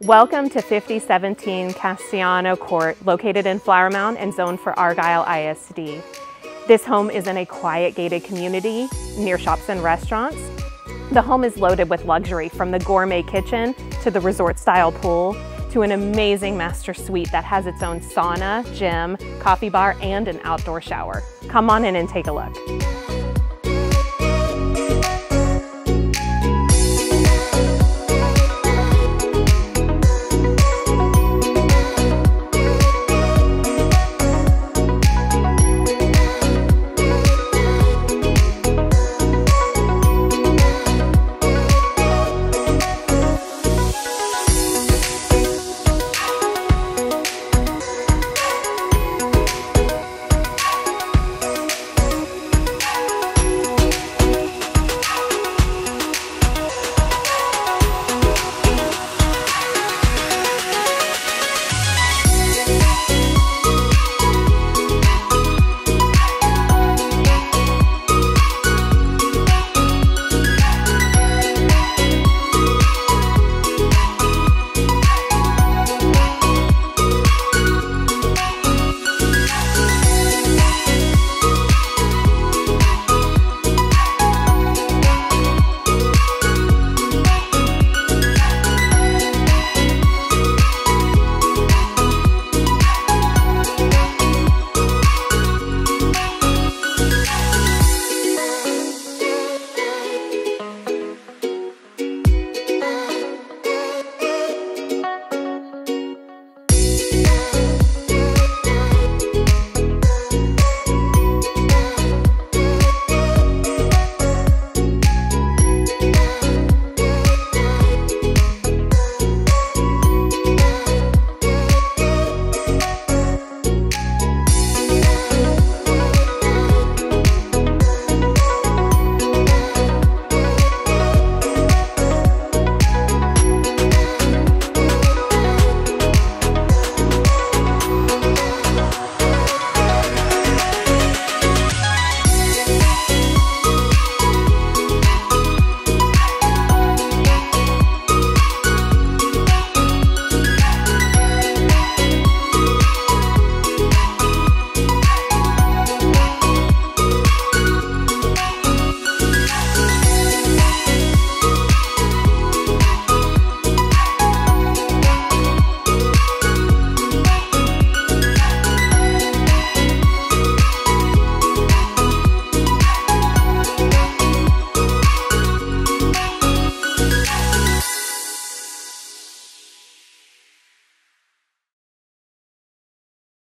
Welcome to 5017 Castellano Court, located in Flower Mound and zoned for Argyle ISD. This home is in a quiet gated community near shops and restaurants. The home is loaded with luxury, from the gourmet kitchen to the resort-style pool to an amazing master suite that has its own sauna, gym, coffee bar, and an outdoor shower. Come on in and take a look.